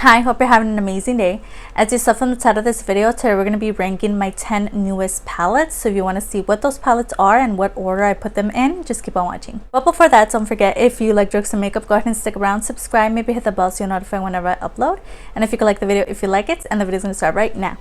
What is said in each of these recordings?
Hi, hope you're having an amazing day. As you saw from the title of this video, today we're going to be ranking my 10 newest palettes. So if you want to see what those palettes are and what order I put them in, just keep on watching. But before that, don't forget, if you like jokes and makeup, go ahead and stick around, subscribe, maybe hit the bell so you're notified whenever I upload. And if you could like the video, if you like it, and the video's going to start right now.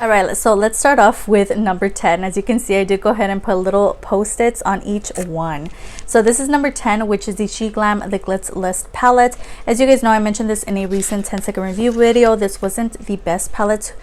Alright, so let's start off with number 10. As you can see, I did go ahead and put little post-its on each one. So this is number 10, which is the SHEGLAM The Glitz List palette. As you guys know, I mentioned this in a recent 10-second review video. This wasn't the best palette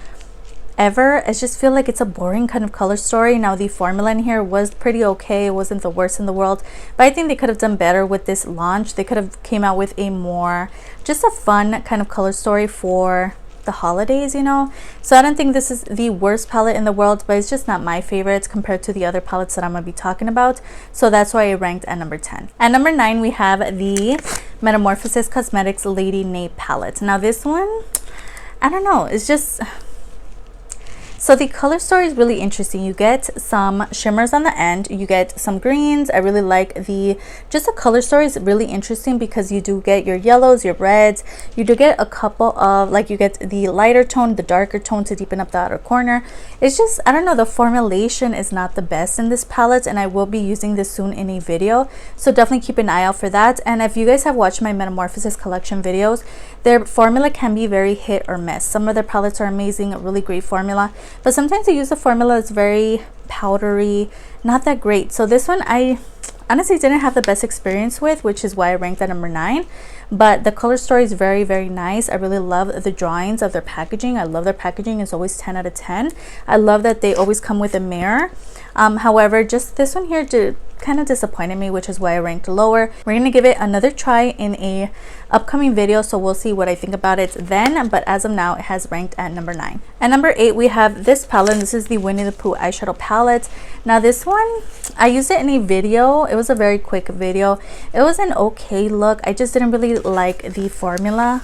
ever. I just feel like it's a boring kind of color story. Now the formula in here was pretty okay. It wasn't the worst in the world, but I think they could have done better with this launch. They could have came out with a more, just a fun kind of color story for the holidays, you know. So I don't think this is the worst palette in the world, but it's just not my favorites compared to the other palettes that I'm going to be talking about. So that's why I ranked at number 10. At number 9, we have the Metamorphosis Cosmetics Lady Neigh palette. Now this one, I don't know, it's just... So the color story is really interesting. You get some shimmers on the end, you get some greens. I really like just the color story is really interesting because you do get your yellows, your reds, you do get a couple of, like, you get the lighter tone, the darker tone to deepen up the outer corner. It's just, I don't know, the formulation is not the best in this palette, and I will be using this soon in a video, so definitely keep an eye out for that. And if you guys have watched my Metamorphosis collection videos, their formula can be very hit or miss. Some of their palettes are amazing, a really great formula, but sometimes they use the formula that's very powdery, not that great. So this one I honestly didn't have the best experience with, which is why I ranked at number 9. But the color story is very, very nice. I really love the drawings of their packaging. I love their packaging. It's always 10 out of 10. I love that they always come with a mirror. However, just this one here kind of disappointed me, which is why I ranked lower. We're going to give it another try in a upcoming video, so we'll see what I think about it then. But as of now, it has ranked at number 9. At number 8, we have this palette. This is the Winnie the Pooh eyeshadow palette. Now this one, I used it in a video. It was a very quick video. It was an okay look. I just didn't really like the formula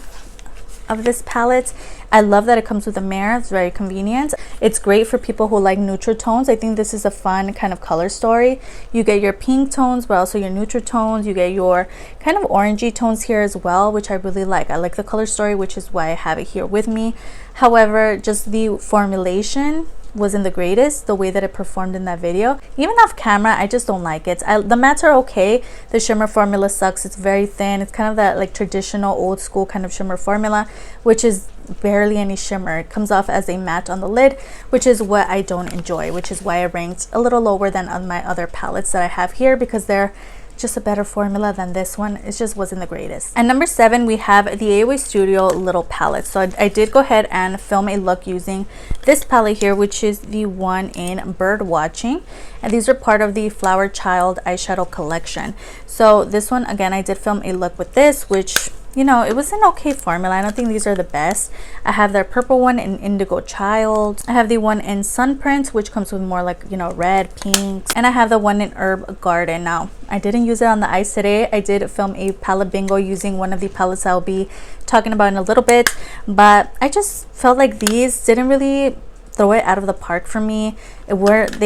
of this palette. I love that it comes with a mirror. It's very convenient. It's great for people who like neutral tones. I think this is a fun kind of color story. You get your pink tones, but also your neutral tones. You get your kind of orangey tones here as well, which I really like. I like the color story, which is why I have it here with me. However, just the formulation wasn't the greatest, the way that it performed in that video. Even off camera, I just don't like it. The mattes are okay. The shimmer formula sucks. It's very thin. It's kind of that like traditional old school kind of shimmer formula, which is barely any shimmer. It comes off as a matte on the lid, which is what I don't enjoy, which is why I ranked a little lower than on my other palettes that I have here, because they're just a better formula than this one. It just wasn't the greatest. At number 7, we have the AOA Studio Little Palette. So I did go ahead and film a look using this palette here, which is the one in Bird Watching, and these are part of the Flower Child eyeshadow collection. So this one, again, I did film a look with this, which, you know, it was an okay formula. I don't think these are the best. I have their purple one in Indigo Child. I have the one in Sunprint, which comes with more like, you know, red, pink. And I have the one in Herb Garden. Now, I didn't use it on the eyes today. I did film a palette bingo using one of the palettes I'll be talking about in a little bit. But I just felt like these didn't really throw it out of the park for me. They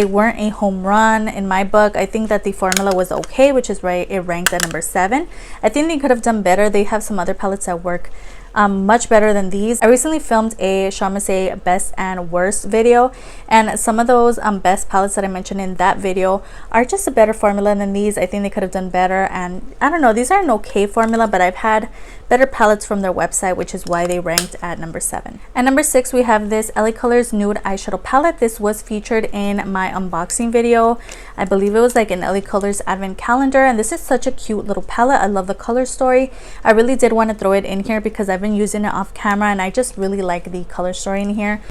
weren't a home run in my book. I think that the formula was okay, which is why it ranked at number 7. I think they could have done better. They have some other palettes that work much better than these. I recently filmed a Charmaze best and worst video, and some of those best palettes that I mentioned in that video are just a better formula than these. I think they could have done better, and I don't know, these are an okay formula, but I've had better palettes from their website, which is why they ranked at number 7. At number 6, we have this LA Colors Nude eyeshadow palette. This was featured in my unboxing video. I believe it was like an LA Colors advent calendar, and this is such a cute little palette. I love the color story. I really did want to throw it in here because I've been using it off camera, and I just really like the color story in here.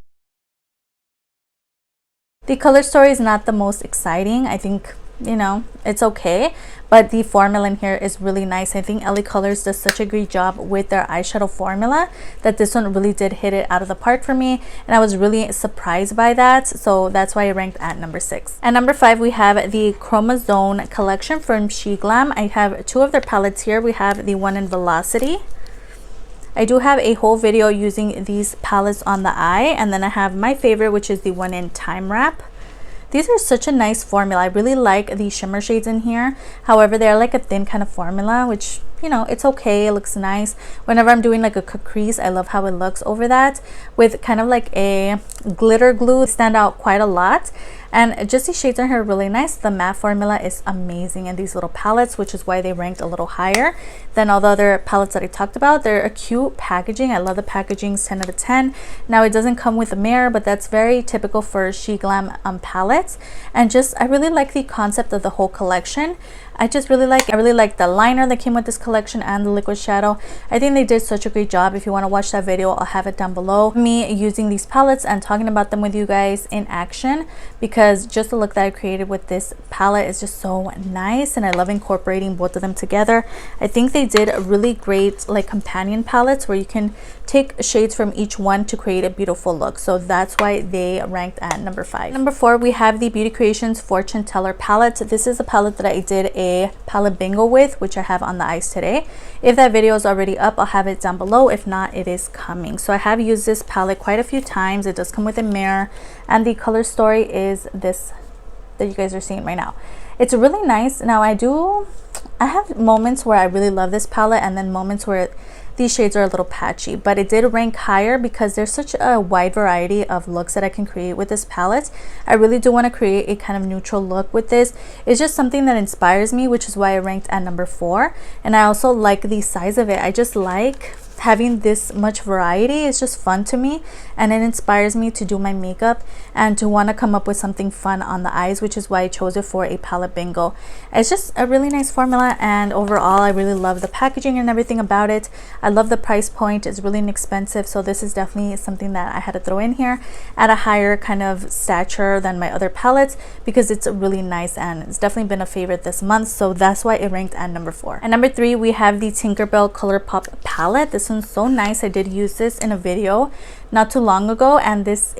The color story is not the most exciting. I think, you know, it's okay, but the formula in here is really nice. I think LA Colors does such a great job with their eyeshadow formula that this one really did hit it out of the park for me, and I was really surprised by that. So that's why I ranked at number 6. At number 5, we have the Chroma Zone collection from SHEGLAM. I have 2 of their palettes here. We have the one in Velocity. I do have a whole video using these palettes on the eye, and then I have my favorite, which is the one in Time Wrap. These are such a nice formula. I really like the shimmer shades in here. However, they're like a thin kind of formula, which, you know, it's okay. It looks nice. Whenever I'm doing like a crease, I love how it looks over that. With kind of like a glitter glue, stand out quite a lot. And just these shades in here are really nice. The matte formula is amazing in these little palettes, which is why they ranked a little higher than all the other palettes that I talked about. They're a cute packaging. I love the packaging, 10 out of 10. Now it doesn't come with a mirror, but that's very typical for SHEGLAM palettes. And just, I really like the concept of the whole collection. I really like the liner that came with this collection and the liquid shadow. I think they did such a great job. If you want to watch that video, I'll have it down below. Me using these palettes and talking about them with you guys in action, because just the look that I created with this palette is just so nice, and I love incorporating both of them together. I think they did a really great like companion palettes where you can take shades from each one to create a beautiful look. So that's why they ranked at number 5. Number 4, we have the Beauty Creations Fortune Teller palette. This is a palette that I did a palette bingo with, which I have on the eyes today. If that video is already up, I'll have it down below. If not, it is coming. So I have used this palette quite a few times. It does come with a mirror, and the color story is this that you guys are seeing right now. It's really nice. Now I have moments where I really love this palette, and then moments where these shades are a little patchy, but it did rank higher because there's such a wide variety of looks that I can create with this palette. I really do want to create a kind of neutral look with this. It's just something that inspires me, which is why I ranked at number 4. And I also like the size of it. I just like having this much variety. Is just fun to me, and it inspires me to do my makeup and to want to come up with something fun on the eyes, which is why I chose it for a palette bingo. It's just a really nice formula, and overall I really love the packaging and everything about it. I love the price point. It's really inexpensive, so this is definitely something that I had to throw in here at a higher kind of stature than my other palettes, because it's really nice and it's definitely been a favorite this month. So that's why it ranked at number 4. And number 3, we have the Tinkerbell Colourpop palette. This one's so nice. I did use this in a video not too long ago, and this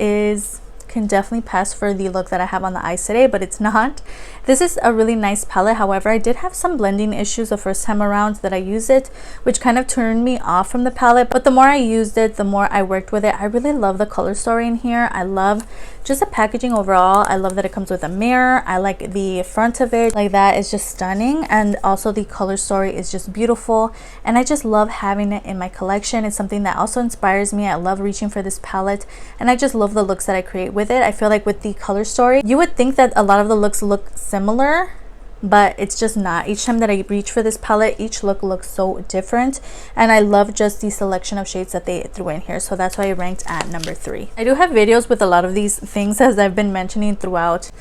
can definitely pass for the look that I have on the eyes today, but it's not. This is a really nice palette. However, I did have some blending issues the first time around that I used it, which kind of turned me off from the palette. But the more I used it, the more I worked with it. I really love the color story in here. I love just the packaging overall. I love that it comes with a mirror. I like the front of it. Like, that is just stunning. And also the color story is just beautiful. And I just love having it in my collection. It's something that also inspires me. I love reaching for this palette, and I just love the looks that I create with it. I feel like with the color story, you would think that a lot of the looks look similar, but it's just not. Each time that I reach for this palette, each look looks so different, and I love just the selection of shades that they threw in here. So that's why I ranked at number 3. I do have videos with a lot of these things, as I've been mentioning throughout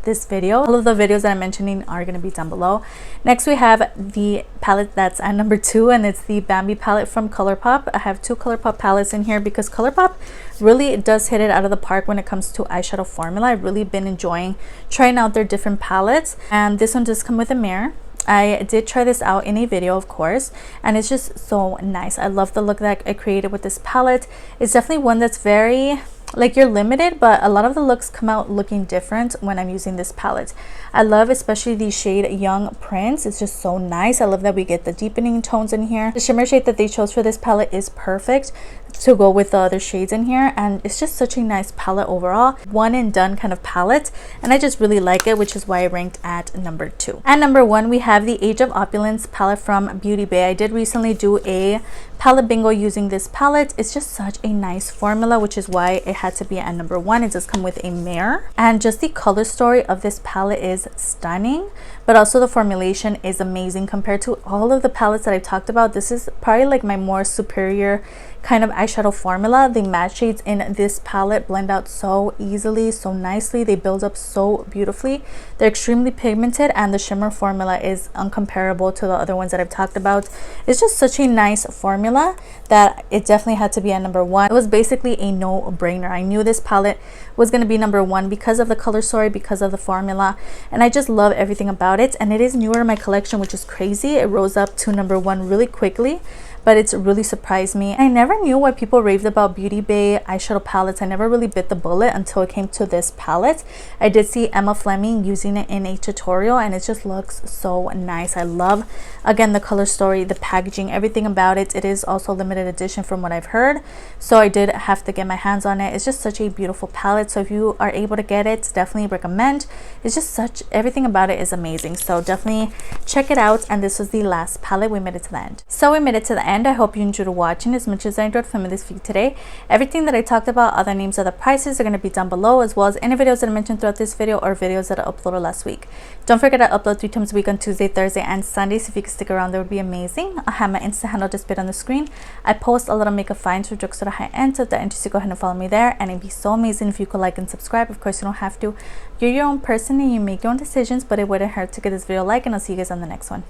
this video. All of the videos that I'm mentioning are going to be down below. Next, we have the palette that's at number 2, and it's the Bambi palette from Colourpop. I have 2 Colourpop palettes in here because Colourpop really does hit it out of the park when it comes to eyeshadow formula. I've really been enjoying trying out their different palettes, and this one does come with a mirror. I did try this out in a video, of course, and it's just so nice. I love the look that I created with this palette. It's definitely one that's very, like, you're limited, but a lot of the looks come out looking different when I'm using this palette. I love especially the shade Young Prince. It's just so nice. I love that we get the deepening tones in here. The shimmer shade that they chose for this palette is perfect to go with the other shades in here, and it's just such a nice palette overall. One and done kind of palette, and I just really like it, which is why I ranked at number 2. At number 1, we have the Age of Opulence palette from Beauty Bay. I did recently do a palette bingo using this palette. It's just such a nice formula, which is why it had to be at number 1. It does come with a mirror, and just the color story of this palette is stunning, but also the formulation is amazing compared to all of the palettes that I've talked about. This is probably like my more superior kind of eyeshadow formula. The matte shades in this palette blend out so easily, so nicely. They build up so beautifully. They're extremely pigmented, and the shimmer formula is uncomparable to the other ones that I've talked about. It's just such a nice formula that it definitely had to be at number 1. It was basically a no-brainer. I knew this palette was going to be number 1 because of the color story, because of the formula, and I just love everything about it. And it is newer in my collection, which is crazy. It rose up to number 1 really quickly, but it's really surprised me. I never never knew why people raved about Beauty Bay eyeshadow palettes. I never really bit the bullet until it came to this palette. I did see Emma Fleming using it in a tutorial, and it just looks so nice. I love, again, the color story, the packaging, everything about it. It is also limited edition from what I've heard, so I did have to get my hands on it. It's just such a beautiful palette, so if you are able to get it, definitely recommend. It's just such, everything about it is amazing, so definitely check it out. And this was the last palette. We made it to the end. So we made it to the end. I hope you enjoyed watching as much as I enjoyed filming this for you today. Everything that I talked about, other names of the prices, are going to be down below, as well as any videos that I mentioned throughout this video or videos that I uploaded last week. Don't forget I upload 3 times a week on Tuesday, Thursday, and Sunday, so if you could stick around, that would be amazing. I have my Insta handle displayed on the screen. I post a little makeup finds for drugstore high end, so if that interests you, go ahead and follow me there. And it'd be so amazing if you could like and subscribe. Of course, you don't have to. You're your own person and you make your own decisions, but it wouldn't hurt to give this video a like, and I'll see you guys on the next one.